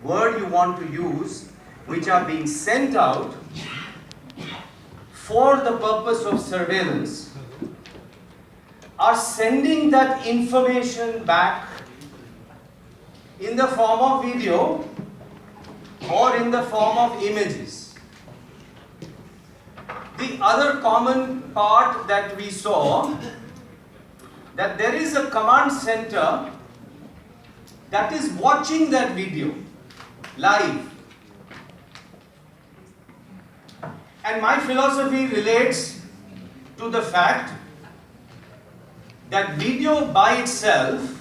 word you want to use, which are being sent out for the purpose of surveillance, are sending that information back in the form of video or in the form of images. The other common part that we saw, that there is a command center that is watching that video live. And my philosophy relates to the fact that video by itself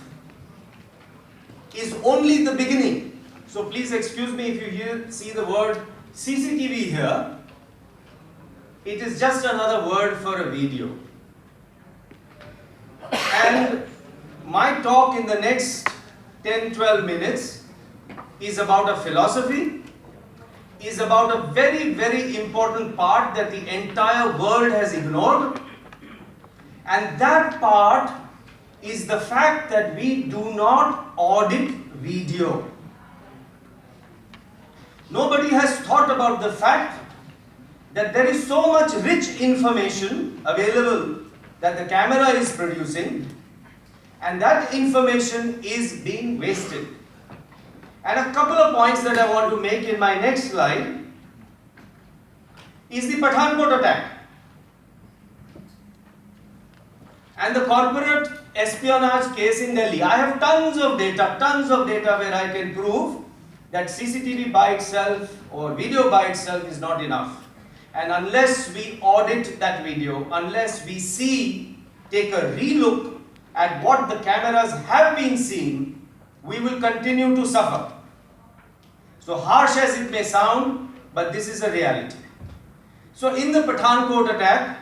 is only the beginning. So please excuse me if you see the word CCTV here. It is just another word for a video. And my talk in the next 10-12 minutes is about a philosophy, is about a very, very important part that the entire world has ignored. And that part is the fact that we do not audit video. Nobody has thought about the fact that there is so much rich information available that the camera is producing, and that information is being wasted. And a couple of points that I want to make in my next slide is the Pathankot attack and the corporate espionage case in Delhi. I have tons of data where I can prove that CCTV by itself or video by itself is not enough. And unless we audit that video, unless we take a relook at what the cameras have been seeing, we will continue to suffer. So harsh as it may sound, but this is a reality. So in the Pathankot attack,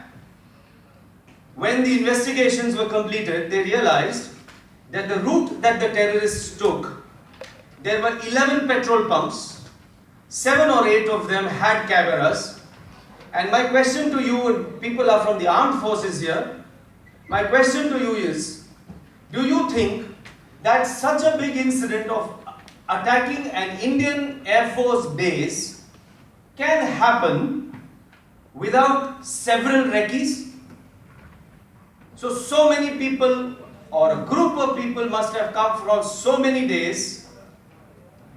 when the investigations were completed, they realized that the route that the terrorists took, there were 11 petrol pumps, 7 or 8 of them had cameras. And my question to you, and people are from the armed forces here, my question to you is, do you think that such a big incident of attacking an Indian Air Force base can happen without several recce's? So many people or a group of people must have come from so many days,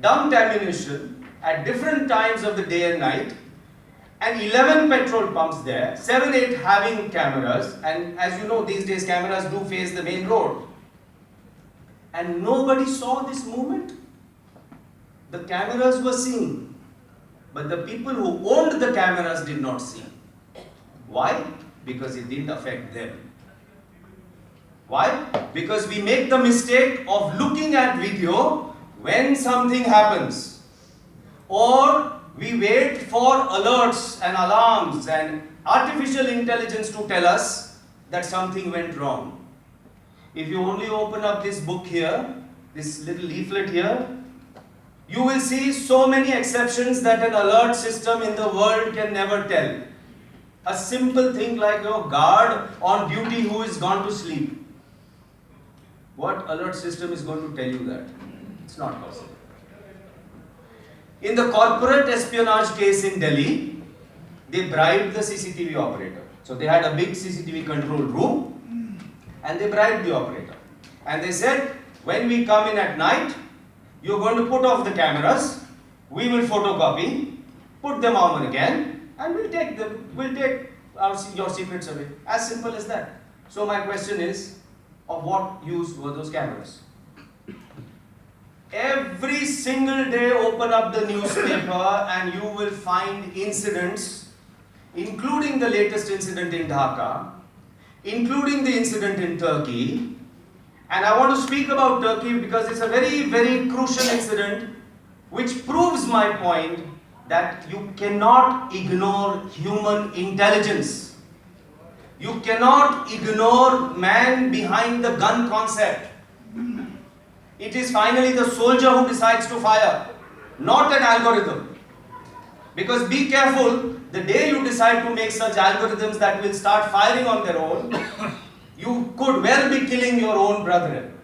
dumped ammunition at different times of the day and night, and 11 petrol pumps there, 7, 8 having cameras, and as you know these days cameras do face the main road. And nobody saw this movement. The cameras were seen, but the people who owned the cameras did not see. Why? Because it didn't affect them. Why? Because we make the mistake of looking at video when something happens, or we wait for alerts and alarms and artificial intelligence to tell us that something went wrong. If you only open up this book here, this little leaflet here, you will see so many exceptions that an alert system in the world can never tell. A simple thing like your guard on duty who is gone to sleep. What alert system is going to tell you that? It's not possible. In the corporate espionage case in Delhi, they bribed the CCTV operator. So they had a big CCTV control room and they bribed the operator. And they said, when we come in at night, you're going to put off the cameras, we will photocopy, put them on again, and we'll take your secrets away. As simple as that. So my question is, of what use were those cameras? Every single day open up the newspaper and you will find incidents, including the latest incident in Dhaka, including the incident in Turkey. And I want to speak about Turkey because it's a very, very crucial incident which proves my point that you cannot ignore human intelligence. You cannot ignore man behind the gun concept. It is finally the soldier who decides to fire, not an algorithm. Because be careful, the day you decide to make such algorithms that will start firing on their own, you could well be killing your own brethren.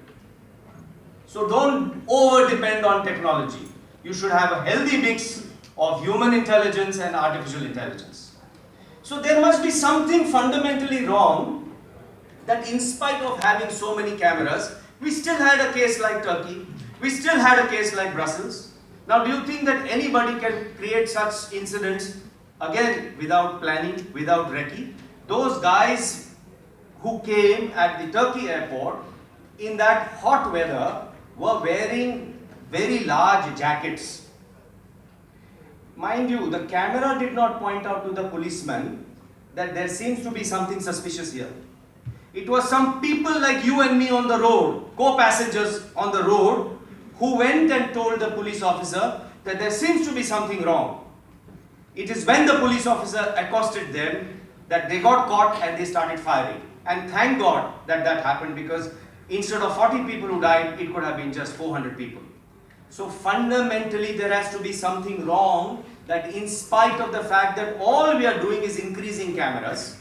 So don't over depend on technology. You should have a healthy mix of human intelligence and artificial intelligence. So there must be something fundamentally wrong that in spite of having so many cameras, we still had a case like Turkey, we still had a case like Brussels. Now do you think that anybody can create such incidents again without planning, without recce? Those guys who came at the Turkey airport in that hot weather were wearing very large jackets. Mind you, the camera did not point out to the policeman that there seems to be something suspicious here. It was some people like you and me on the road, co-passengers on the road, who went and told the police officer that there seems to be something wrong. It is when the police officer accosted them that they got caught and they started firing. And thank God that that happened, because instead of 40 people who died, it could have been just 400 people. So fundamentally there has to be something wrong, that in spite of the fact that all we are doing is increasing cameras,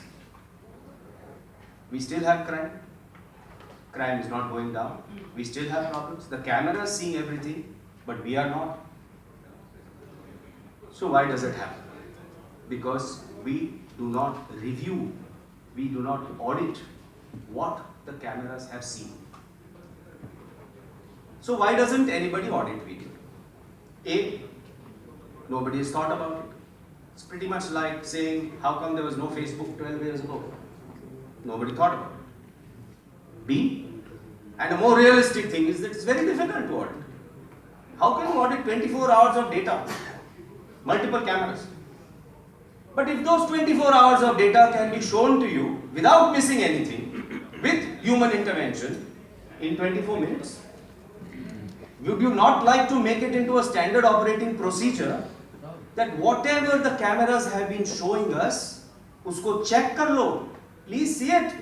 we still have crime. Crime is not going down. We still have problems. The camera is seeing everything, but we are not. So why does it happen? Because we do not review, we do not audit what the cameras have seen. So why doesn't anybody audit video? A, nobody has thought about it. It's pretty much like saying, how come there was no Facebook 12 years ago? Nobody thought about it. B, and a more realistic thing is that it's very difficult to audit. How can you audit 24 hours of data? Multiple cameras. But if those 24 hours of data can be shown to you without missing anything, with human intervention, in 24 minutes, would you not like to make it into a standard operating procedure that whatever the cameras have been showing us, usko check kar lo, please see it.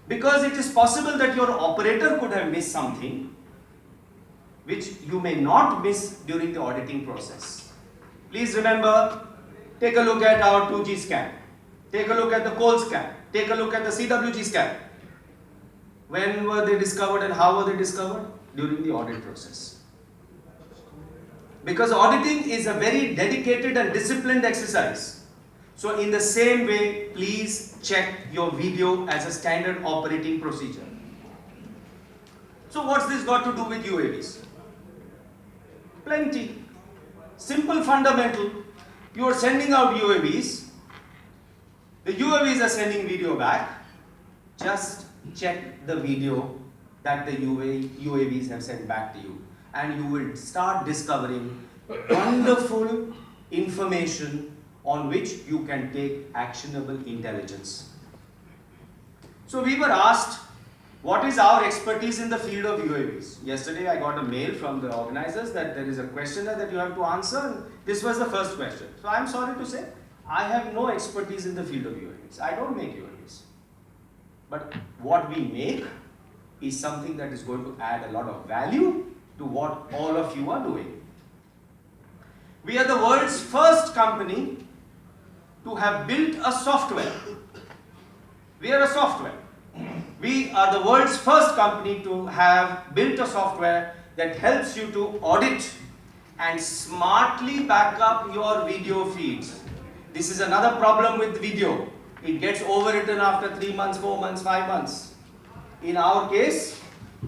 Because it is possible that your operator could have missed something which you may not miss during the auditing process. Please remember, take a look at our 2G scan, take a look at the coal scan, take a look at the CWG scan. When were they discovered and how were they discovered? During the audit process. Because auditing is a very dedicated and disciplined exercise. So in the same way, please check your video as a standard operating procedure. So what's this got to do with UAVs? Plenty. Simple, fundamental. You are sending out UAVs. The UAVs are sending video back. Just check the video that the UAVs have sent back to you, and you will start discovering wonderful information on which you can take actionable intelligence. So we were asked, what is our expertise in the field of UAVs? Yesterday I got a mail from the organizers that there is a questionnaire that you have to answer, and this was the first question. So I am sorry to say, I have no expertise in the field of UAVs. I don't make UAVs. But what we make is something that is going to add a lot of value to what all of you are doing. We are the world's first company to have built a software. We are a software. We are the world's first company to have built a software that helps you to audit and smartly back up your video feeds. This is another problem with video. It gets overwritten after 3 months, 4 months, 5 months. In our case,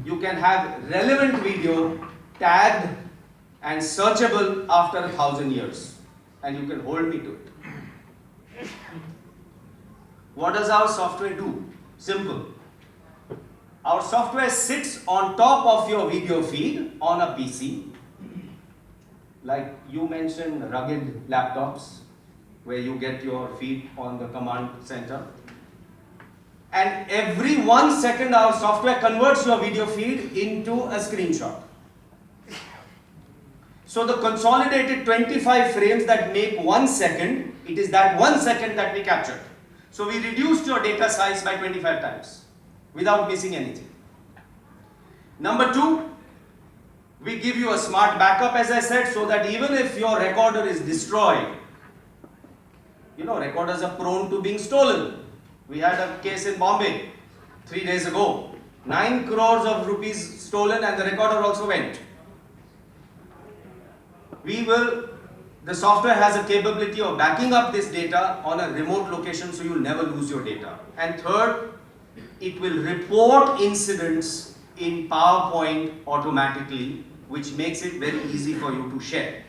you can have relevant video tagged and searchable after 1,000 years, and you can hold me to it. What does our software do? Simple. Our software sits on top of your video feed on a PC. Like you mentioned, rugged laptops where you get your feed on the command center. And every 1 second our software converts your video feed into a screenshot. So the consolidated 25 frames that make 1 second, it is that 1 second that we captured. So we reduced your data size by 25 times without missing anything. Number 2, we give you a smart backup, as I said, so that even if your recorder is destroyed, you know, recorders are prone to being stolen. We had a case in Bombay 3 days ago. 9 crores of rupees stolen, and the recorder also went. The software has a capability of backing up this data on a remote location so you'll never lose your data. And third, it will report incidents in PowerPoint automatically, which makes it very easy for you to share.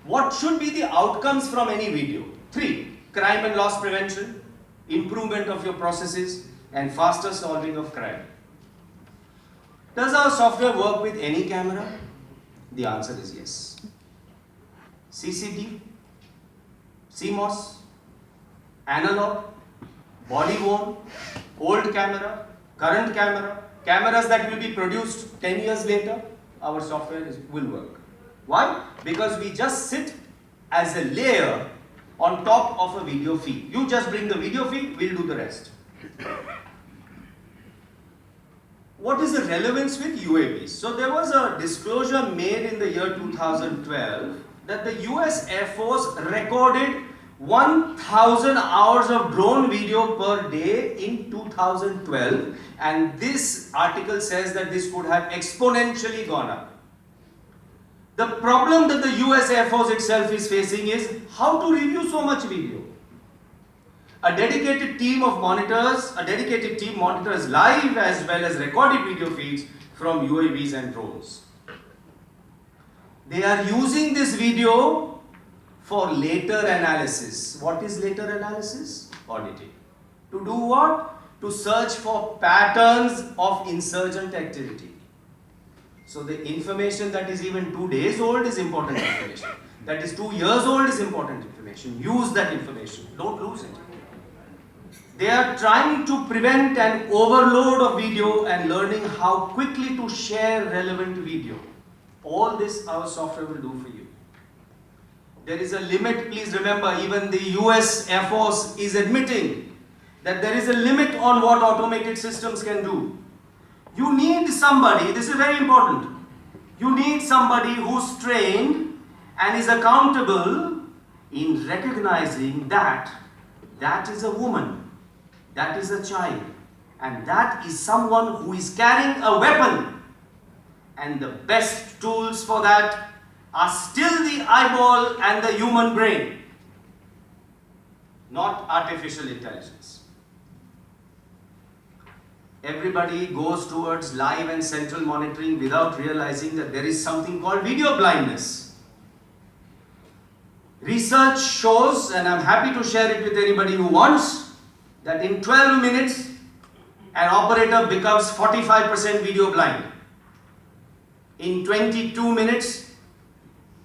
What should be the outcomes from any video? 3. Crime and loss prevention, improvement of your processes, and faster solving of crime. Does our software work with any camera? The answer is yes. CCD, CMOS, analog, body worn, old camera, current camera, cameras that will be produced 10 years later, our software will work. Why? Because we just sit as a layer on top of a video feed. You just bring the video feed, we'll do the rest. What is the relevance with UAVs? So there was a disclosure made in the year 2012 that the US Air Force recorded 1,000 hours of drone video per day in 2012, and this article says that this could have exponentially gone up. The problem that the US Air Force itself is facing is how to review so much video. A dedicated team monitors live as well as recorded video feeds from UAVs and drones. They are using this video for later analysis. What is later analysis? Auditing. To do what? To search for patterns of insurgent activity. So the information that is even 2 days old is important information. That is 2 years old is important information. Use that information. Don't lose it. They are trying to prevent an overload of video and learning how quickly to share relevant video. All this our software will do for you. There is a limit, please remember, even the US Air Force is admitting that there is a limit on what automated systems can do. You need somebody, this is very important, you need somebody who's trained and is accountable in recognizing that that is a woman, that is a child, and that is someone who is carrying a weapon. And the best tools for that are still the eyeball and the human brain, not artificial intelligence. Everybody goes towards live and central monitoring without realizing that there is something called video blindness. Research shows, and I'm happy to share it with anybody who wants, that in 12 minutes, an operator becomes 45% video blind. In 22 minutes,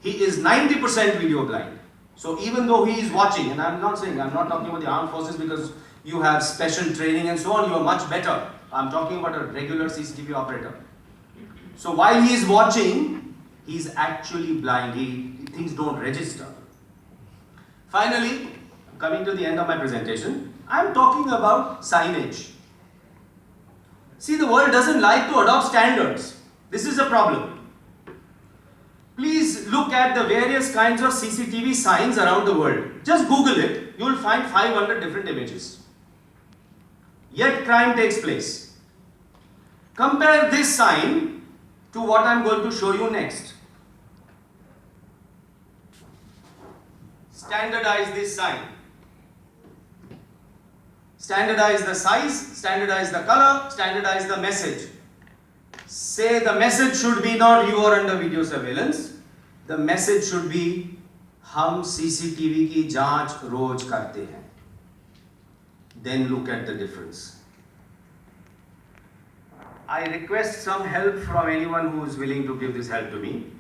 he is 90% video blind. So even though he is watching, and I'm not talking about the armed forces because you have special training and so on, you are much better. I'm talking about a regular CCTV operator. So while he is watching, he is actually blind. Things don't register. Finally, coming to the end of my presentation, I'm talking about signage. See, the world doesn't like to adopt standards. This is a problem. Please look at the various kinds of CCTV signs around the world. Just Google it, you will find 500 different images. Yet crime takes place. Compare this sign to what I'm going to show you next. Standardize this sign. Standardize the size, standardize the color, standardize the message. Say the message should be not you are under video surveillance. The message should be हम CCTV की जांच रोज करते हैं. Then look at the difference. I request some help from anyone who is willing to give this help to me.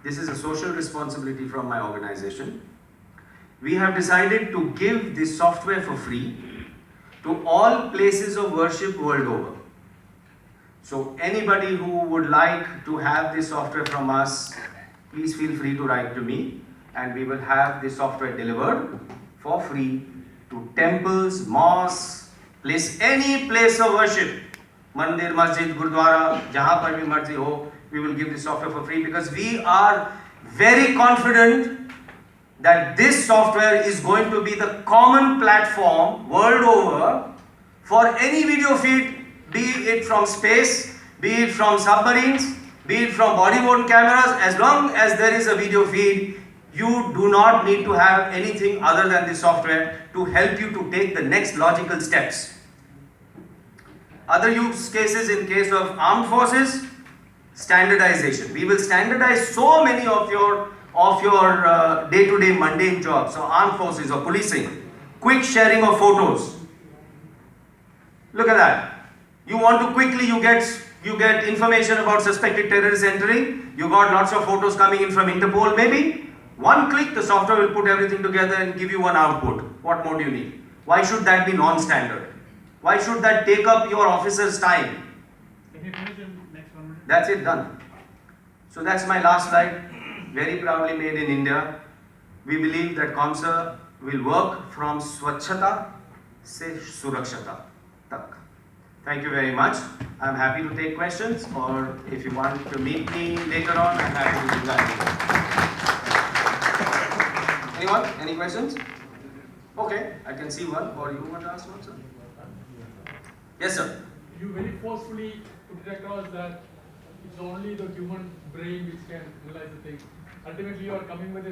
This is a social responsibility from my organization. We have decided to give this software for free to all places of worship world over. So anybody who would like to have this software from us, please feel free to write to me, and we will have this software delivered for free to temples, mosques, any place of worship, mandir, masjid, gurdwara, jahan par bhi marzi ho, we will give this software for free because we are very confident that this software is going to be the common platform world over for any video feed, be it from space, be it from submarines, be it from body-worn cameras, as long as there is a video feed, you do not need to have anything other than the software to help you to take the next logical steps. Other use cases in case of armed forces, standardization. We will standardize so many of your day-to-day mundane jobs, so armed forces or policing, quick sharing of photos. Look at that. You want to quickly, you get information about suspected terrorists entering, you got lots of photos coming in from Interpol, maybe. One click, the software will put everything together and give you one output. What more do you need? Why should that be non-standard? Why should that take up your officer's time? Can you finish in next 1 minute? That's it, done. So that's my last slide. Very proudly made in India. We believe that COMSA will work from Swachhata se Surakshata tak. Thank you very much. I'm happy to take questions, or if you want to meet me later on, I'm happy to do that. Anyone? Any questions? Okay, I can see one. Or you want to ask one, sir? Yes, sir. You very forcefully put it across that it's only the human brain which can analyze the thing. Ultimately, you are coming with a